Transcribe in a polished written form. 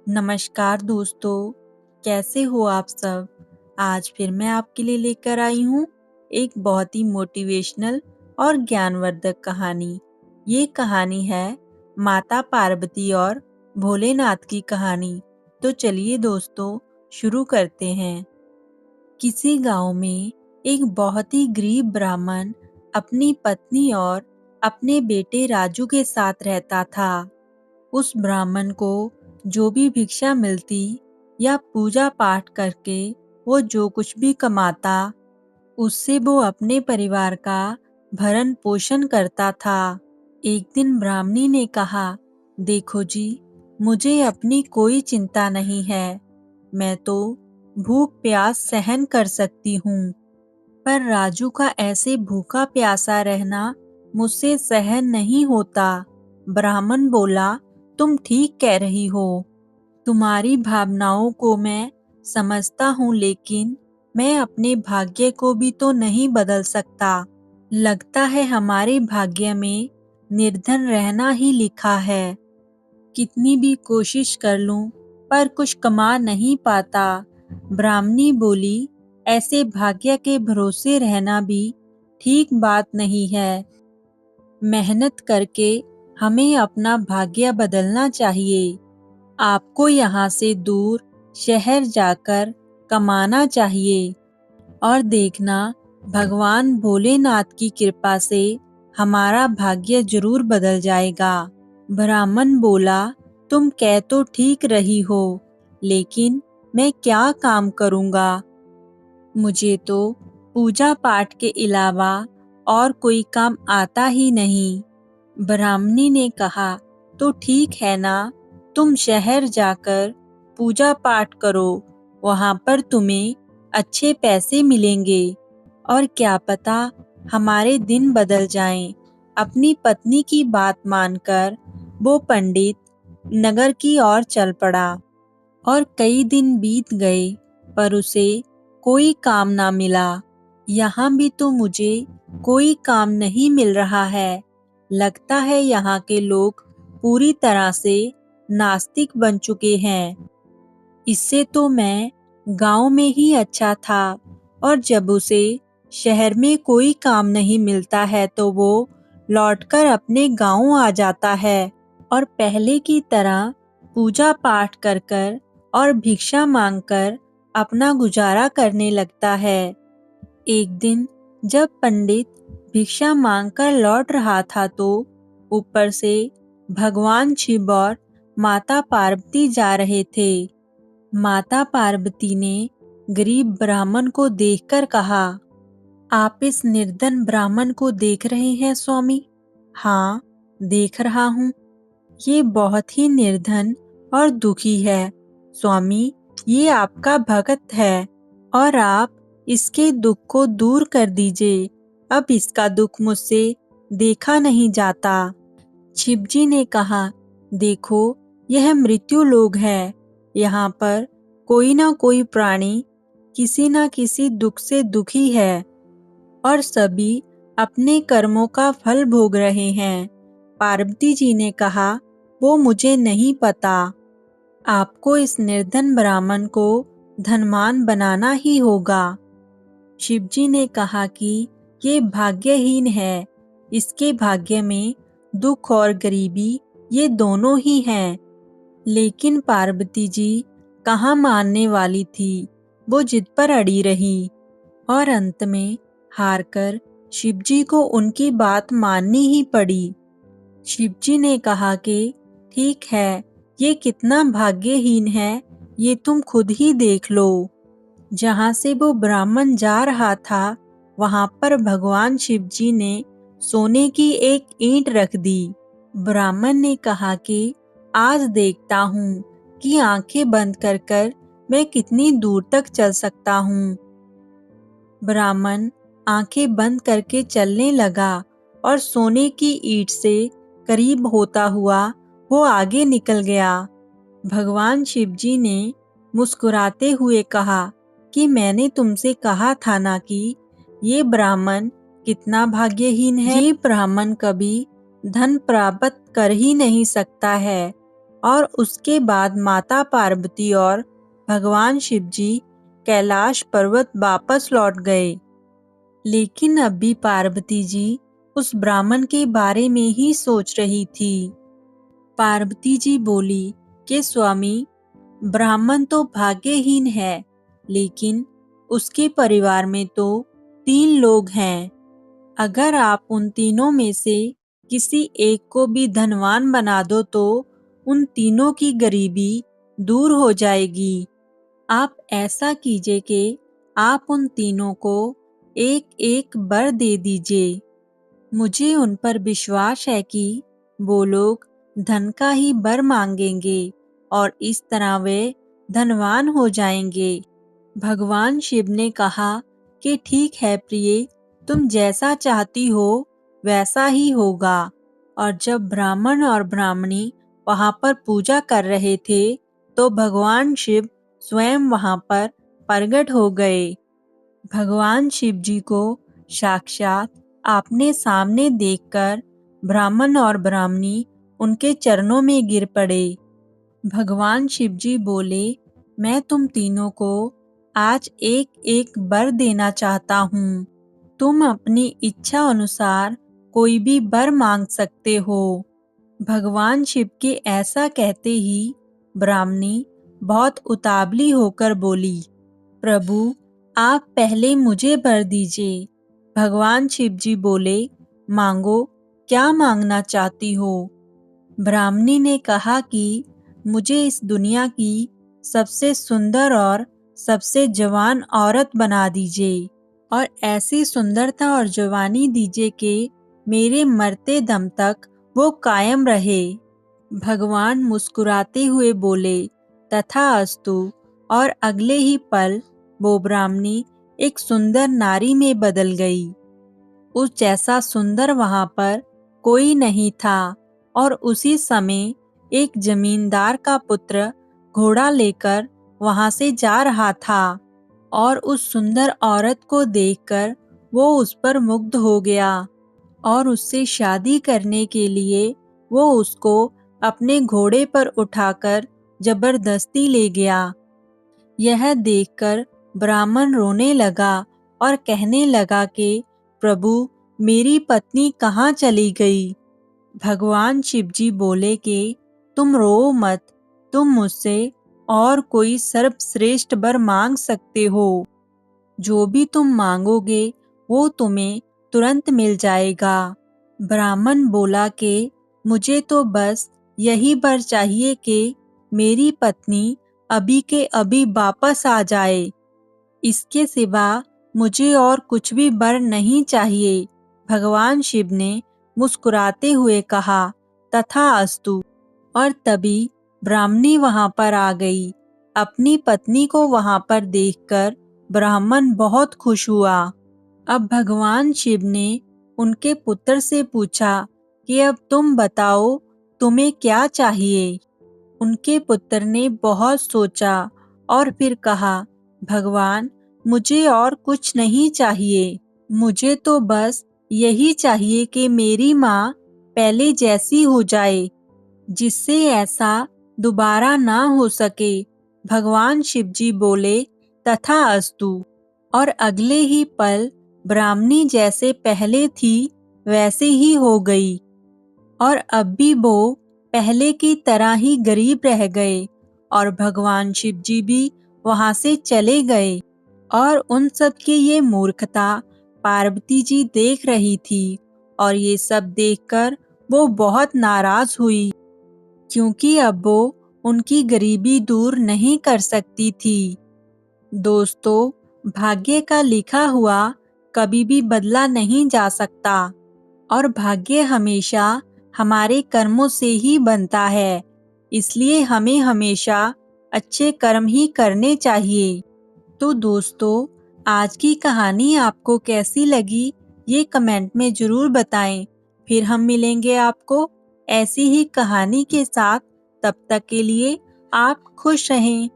नमस्कार दोस्तों, कैसे हो आप सब? आज फिर मैं आपके लिए लेकर आई हूँ एक बहुत ही मोटिवेशनल और ज्ञानवर्धक कहानी। ये कहानी है माता पार्वती और भोलेनाथ की कहानी। तो चलिए दोस्तों, शुरू करते हैं। किसी गांव में एक बहुत ही गरीब ब्राह्मण अपनी पत्नी और अपने बेटे राजू के साथ रहता था। उस ब्राह्मण को जो भी भिक्षा मिलती या पूजा पाठ करके वो जो कुछ भी कमाता, उससे वो अपने परिवार का भरण पोषण करता था। एक दिन ब्राह्मणी ने कहा, देखो जी, मुझे अपनी कोई चिंता नहीं है। मैं तो भूख प्यास सहन कर सकती हूँ, पर राजू का ऐसे भूखा प्यासा रहना मुझसे सहन नहीं होता। ब्राह्मण बोला, तुम ठीक कह रही हो। तुम्हारी भावनाओं को मैं समझता हूँ, लेकिन मैं अपने भाग्य को भी तो नहीं बदल सकता। लगता है हमारे भाग्य में निर्धन रहना ही लिखा है। कितनी भी कोशिश कर लूं, पर कुछ कमा नहीं पाता। ब्राह्मणी बोली, ऐसे भाग्य के भरोसे रहना भी ठीक बात नहीं है। मेहनत करके हमें अपना भाग्य बदलना चाहिए। आपको यहाँ से दूर शहर जाकर कमाना चाहिए और देखना, भगवान भोलेनाथ की कृपा से हमारा भाग्य जरूर बदल जाएगा। ब्राह्मण बोला, तुम कह तो ठीक रही हो, लेकिन मैं क्या काम करूँगा? मुझे तो पूजा पाठ के अलावा और कोई काम आता ही नहीं। ब्राह्मणी ने कहा, तो ठीक है ना, तुम शहर जाकर पूजा पाठ करो, वहां पर तुम्हें अच्छे पैसे मिलेंगे और क्या पता हमारे दिन बदल जाएं। अपनी पत्नी की बात मानकर वो पंडित नगर की ओर चल पड़ा और कई दिन बीत गए, पर उसे कोई काम ना मिला। यहाँ भी तो मुझे कोई काम नहीं मिल रहा है। लगता है यहाँ के लोग पूरी तरह से नास्तिक बन चुके हैं। इससे तो मैं गांव में ही अच्छा था, और जब उसे शहर में कोई काम नहीं मिलता है तो वो लौटकर अपने गांव आ जाता है और पहले की तरह पूजा पाठ कर कर और भिक्षा मांगकर अपना गुजारा करने लगता है। एक दिन जब पंडित भिक्षा मांगकर लौट रहा था तो ऊपर से भगवान शिव और माता पार्वती जा रहे थे। माता पार्वती ने गरीब ब्राह्मण को देखकर कहा, आप इस निर्धन ब्राह्मण को देख रहे हैं स्वामी? हाँ, देख रहा हूँ। ये बहुत ही निर्धन और दुखी है। स्वामी, ये आपका भक्त है और आप इसके दुख को दूर कर दीजिए। अब इसका दुख मुझसे देखा नहीं जाता। शिवजी ने कहा, देखो, यह मृत्यु लोक है। यहाँ पर कोई ना कोई प्राणी किसी ना किसी दुख से दुखी है और सभी अपने कर्मों का फल भोग रहे हैं। पार्वती जी ने कहा, वो मुझे नहीं पता। आपको इस निर्धन ब्राह्मण को धनवान बनाना ही होगा। शिवजी ने कहा कि ये भाग्यहीन है। इसके भाग्य में दुख और गरीबी ये दोनों ही हैं। लेकिन पार्वती जी कहाँ मानने वाली थी। वो जिद पर अड़ी रही और अंत में हारकर शिवजी को उनकी बात माननी ही पड़ी। शिवजी ने कहा कि ठीक है, ये कितना भाग्यहीन है, ये तुम खुद ही देख लो। जहाँ से वो ब्राह्मण जा रहा था, वहां पर भगवान शिवजी ने सोने की एक ईंट रख दी। ब्राह्मण ने कहा कि आज देखता हूँ कि आंखें बंद कर कर मैं कितनी दूर तक चल सकता हूँ। ब्राह्मण आंखें बंद करके चलने लगा और सोने की ईंट से करीब होता हुआ वो आगे निकल गया। भगवान शिवजी ने मुस्कुराते हुए कहा कि मैंने तुमसे कहा था ना कि ये ब्राह्मण कितना भाग्यहीन है। ये ब्राह्मण कभी धन प्राप्त कर ही नहीं सकता है। और उसके बाद माता पार्वती और भगवान शिव जी कैलाश पर्वत वापस लौट गए। लेकिन अब भी पार्वती जी उस ब्राह्मण के बारे में ही सोच रही थी। पार्वती जी बोली कि स्वामी, ब्राह्मण तो भाग्यहीन है, लेकिन उसके परिवार में तो 3 लोग हैं। अगर आप उन तीनों में से किसी एक को भी धनवान बना दो तो उन तीनों की गरीबी दूर हो जाएगी। आप ऐसा कीजिए कि आप उन तीनों को एक एक वर दे दीजिए। मुझे उन पर विश्वास है कि वो लोग धन का ही वर मांगेंगे और इस तरह वे धनवान हो जाएंगे। भगवान शिव ने कहा कि ठीक है प्रिय, तुम जैसा चाहती हो वैसा ही होगा। और जब ब्राह्मण और ब्राह्मणी वहां पर पूजा कर रहे थे तो भगवान शिव स्वयं वहां पर प्रकट हो गए। भगवान शिव जी को साक्षात आपने सामने देखकर ब्राह्मण और ब्राह्मणी उनके चरणों में गिर पड़े। भगवान शिव जी बोले, मैं तुम तीनों को आज एक एक वर देना चाहता हूँ। तुम अपनी इच्छा अनुसार कोई भी वर मांग सकते हो। भगवान शिव के ऐसा कहते ही ब्राह्मणी बहुत उतावली होकर बोली, प्रभु, आप पहले मुझे वर दीजिए। भगवान शिव जी बोले, मांगो, क्या मांगना चाहती हो? ब्राह्मणी ने कहा कि मुझे इस दुनिया की सबसे सुंदर और सबसे जवान औरत बना दीजिए और ऐसी सुंदरता और जवानी दीजिए कि मेरे मरते दम तक वो कायम रहे। भगवान मुस्कुराते हुए बोले, तथास्तु। और अगले ही पल वो ब्राह्मणी एक सुंदर नारी में बदल गई। उस जैसा सुंदर वहां पर कोई नहीं था। और उसी समय एक जमींदार का पुत्र घोड़ा लेकर वहां से जा रहा था और उस सुंदर औरत को देखकर वो उस पर मुग्ध हो गया और उससे शादी करने के लिए वो उसको अपने घोड़े पर उठाकर जबरदस्ती ले गया। यह देखकर ब्राह्मण रोने लगा और कहने लगा कि प्रभु, मेरी पत्नी कहाँ चली गई? भगवान शिव जी बोले कि तुम रो मत, तुम मुझसे और कोई सर्वश्रेष्ठ वर मांग सकते हो। जो भी तुम मांगोगे वो तुम्हें तुरंत मिल जाएगा। ब्राह्मण बोला कि मुझे तो बस यही वर चाहिए कि मेरी पत्नी अभी के अभी वापस आ जाए। इसके सिवा मुझे और कुछ भी वर नहीं चाहिए। भगवान शिव ने मुस्कुराते हुए कहा, तथास्तु। और तभी ब्राह्मणी वहां पर आ गई। अपनी पत्नी को वहां पर देखकर ब्राह्मण बहुत खुश हुआ। अब भगवान शिव ने उनके पुत्र से पूछा कि अब तुम बताओ, तुम्हें क्या चाहिए? उनके पुत्र ने बहुत सोचा और फिर कहा, भगवान, मुझे और कुछ नहीं चाहिए। मुझे तो बस यही चाहिए कि मेरी माँ पहले जैसी हो जाए, जिससे ऐसा दोबारा ना हो सके। भगवान शिव जी बोले, तथास्तु। और अगले ही पल ब्राह्मणी जैसे पहले थी वैसे ही हो गई और अब भी वो पहले की तरह ही गरीब रह गए और भगवान शिव जी भी वहां से चले गए। और उन सब की ये मूर्खता पार्वती जी देख रही थी और ये सब देखकर वो बहुत नाराज हुई, क्योंकि अब वो उनकी गरीबी दूर नहीं कर सकती थी। दोस्तों, भाग्य का लिखा हुआ कभी भी बदला नहीं जा सकता और भाग्य हमेशा हमारे कर्मों से ही बनता है। इसलिए हमें हमेशा अच्छे कर्म ही करने चाहिए। तो दोस्तों, आज की कहानी आपको कैसी लगी ये कमेंट में ज़रूर बताएं। फिर हम मिलेंगे आपको ऐसी ही कहानी के साथ। तब तक के लिए आप खुश रहें।